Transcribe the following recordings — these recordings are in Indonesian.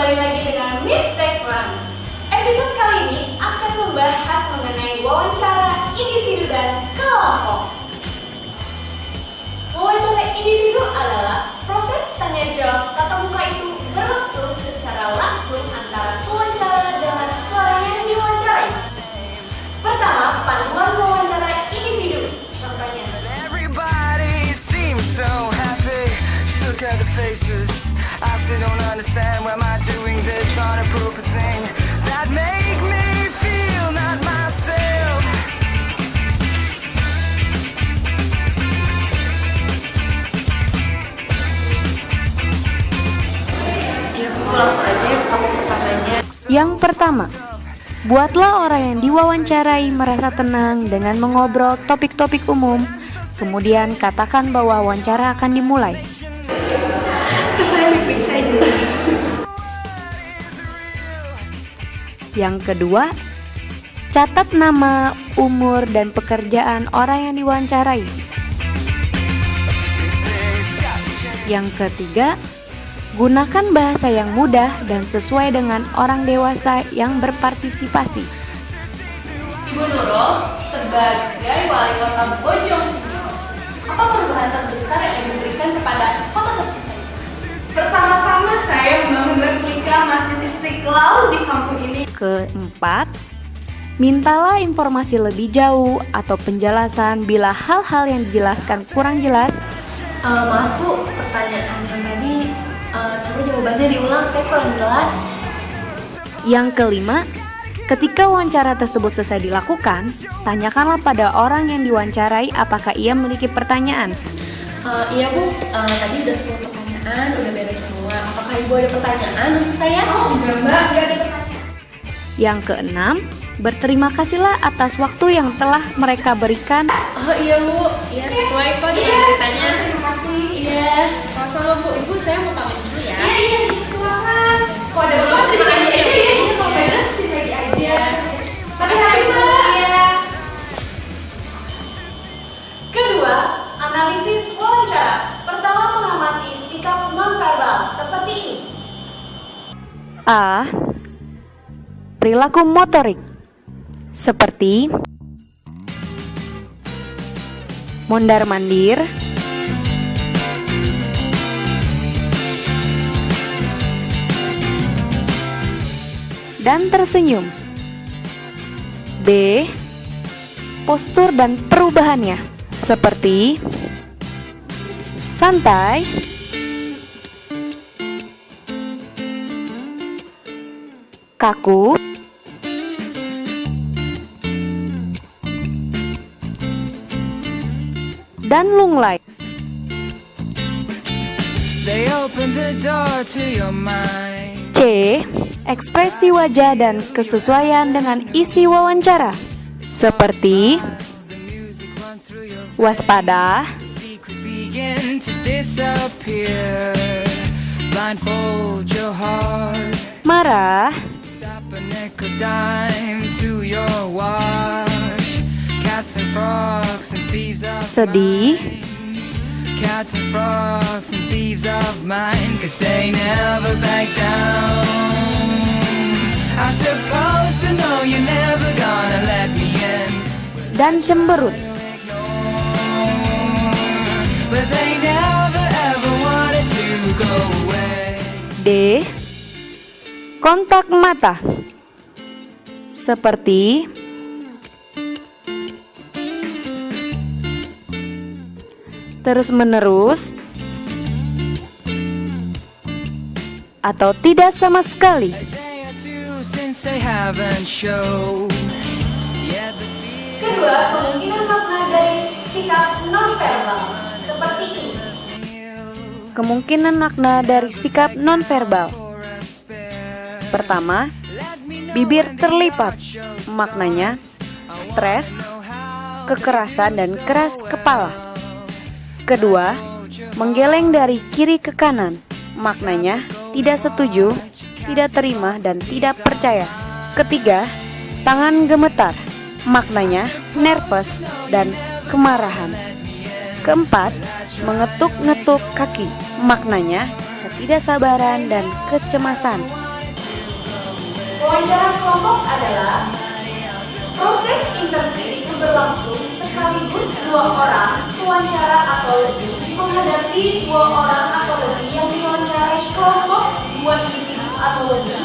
kembali lagi dengan Miss Tekwan. Episode kali ini akan membahas mengenai wawancara individu dan kelompok. Wawancara individu adalah proses tanya jawab tatap muka itu berlangsung secara langsung antara pewawancara dengan seseorang yang diwawancarai. Pertama, panduan wawancara individu. Contohnya. Everybody seems so happy. Just look at the faces. I still don't understand why am I doing this inappropriate thing that make me feel not myself. Ya, langsung aja aku pertanyaannya. Yang pertama, buatlah orang yang diwawancarai merasa tenang dengan mengobrol topik-topik umum. Kemudian katakan bahwa wawancara akan dimulai. Yang kedua, catat nama, umur, dan pekerjaan orang yang diwawancarai. Yang ketiga, gunakan bahasa yang mudah dan sesuai dengan orang dewasa yang berpartisipasi. Ibu Nurul sebagai wali kota Bojong, apa perubahan terbesar yang Ibu berikan kepada kota tersebut? Pertama-tama saya membangun replika Masjid Istiqlal di kampung ini. Keempat, mintalah informasi lebih jauh atau penjelasan bila hal-hal yang dijelaskan kurang jelas. Maaf Bu, pertanyaan yang tadi coba jawabannya diulang, saya kurang jelas. Yang kelima, ketika wawancara tersebut selesai dilakukan, tanyakanlah pada orang yang diwawancarai apakah ia memiliki pertanyaan. Iya Bu, tadi udah 10 pertanyaan, udah beres semua. Apakah Ibu ada pertanyaan untuk saya? Enggak Mbak, enggak ada pertanyaan. Yang keenam, berterima kasihlah atas waktu yang telah mereka berikan. Oh iya Bu, iya sesuai kok dengan beritanya. Terima kasih. Iya, sama Bu. Ibu saya mau pamit dulu ya. Iya, silakan. Kok ada Sebelum terima kasih terima aja kasih, ya. Bu. Kalau beres sini lagi aja. Iya. Hati-hati Mbak. Iya. Kedua, analisis wawancara. Pertama, mengamati sikap nonverbal seperti ini. A. Perilaku motorik seperti mondar-mandir, dan tersenyum. B. Postur dan perubahannya seperti santai, kaku, dan lunglai. They open the door to your mind. C. Ekspresi wajah dan kesesuaian dengan isi wawancara seperti waspada, Secret begin to disappear. Blindfold your heart. marah, Stop a nickel dime to your watch. Cats and frogs and thieves of sedih, Cats and frogs and thieves of mine, 'cause they never back down. I suppose to know you're never gonna let me in, dan cemberut. but they never ever wanted to go away. D. Kontak mata seperti terus-menerus atau tidak sama sekali. A day or two since they haven't showed. Yeah, the Kedua, kemungkinan makna dari sikap nonverbal seperti ini. Kemungkinan makna dari sikap nonverbal. Pertama, bibir terlipat. Maknanya stres, kekerasan, dan keras kepala. Kedua, menggeleng dari kiri ke kanan. Maknanya tidak setuju, tidak terima, dan tidak percaya. Ketiga, tangan gemetar. Maknanya nervous dan kemarahan. Keempat, mengetuk-ngetuk kaki. Maknanya ketidaksabaran dan kecemasan. Wawancara kelompok adalah proses interview itu berlangsung sekaligus dua orang pewawancara atau lebih menghadapi dua orang atau lebih yang diwawancarai kelompok dua individu atau lebih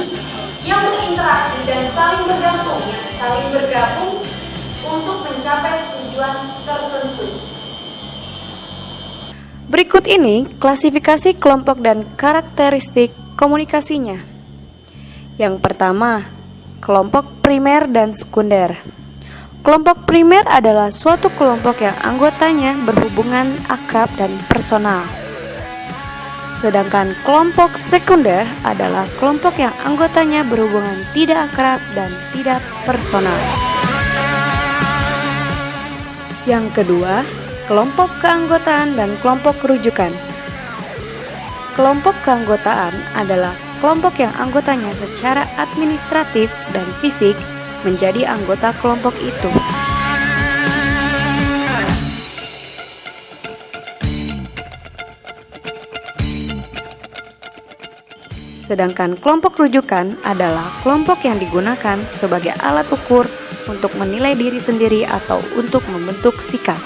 yang berinteraksi dan saling bergabung untuk mencapai tujuan tertentu. Berikut ini klasifikasi kelompok dan karakteristik komunikasinya. Yang pertama, kelompok primer dan sekunder. Kelompok primer adalah suatu kelompok yang anggotanya berhubungan akrab dan personal. Sedangkan kelompok sekunder adalah kelompok yang anggotanya berhubungan tidak akrab dan tidak personal. Yang kedua, kelompok keanggotaan dan kelompok rujukan. Kelompok keanggotaan adalah kelompok yang anggotanya secara administratif dan fisik menjadi anggota kelompok itu. Sedangkan kelompok rujukan adalah kelompok yang digunakan sebagai alat ukur untuk menilai diri sendiri atau untuk membentuk sikap.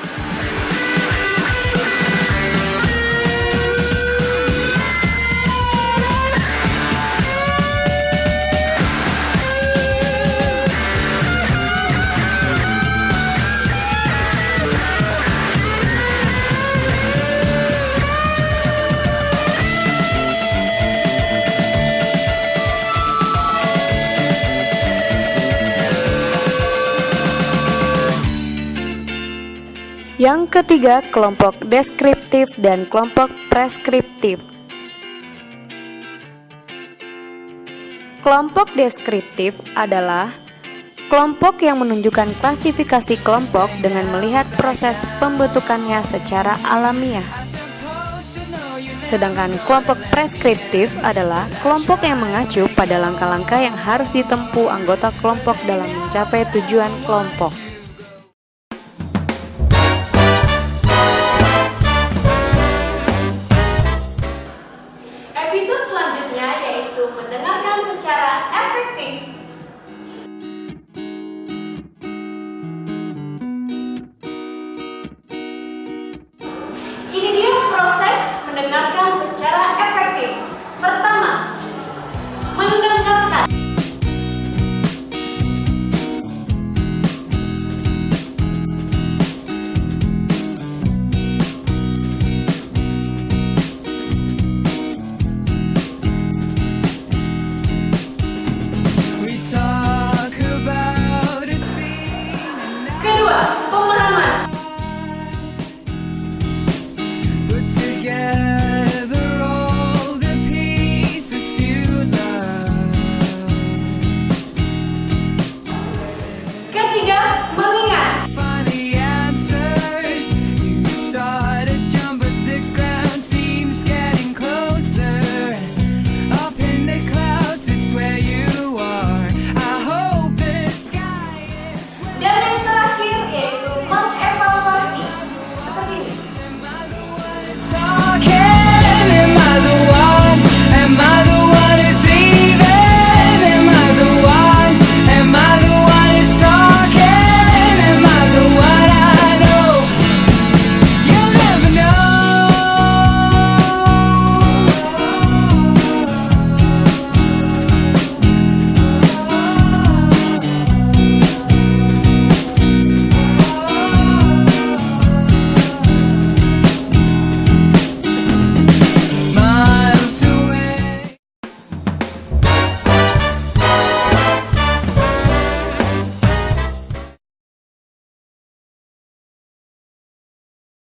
Yang ketiga, kelompok deskriptif dan kelompok preskriptif. Kelompok deskriptif adalah kelompok yang menunjukkan klasifikasi kelompok dengan melihat proses pembentukannya secara alamiah. Sedangkan kelompok preskriptif adalah kelompok yang mengacu pada langkah-langkah yang harus ditempuh anggota kelompok dalam mencapai tujuan kelompok. Episode selanjutnya yaitu mendengarkan secara efektif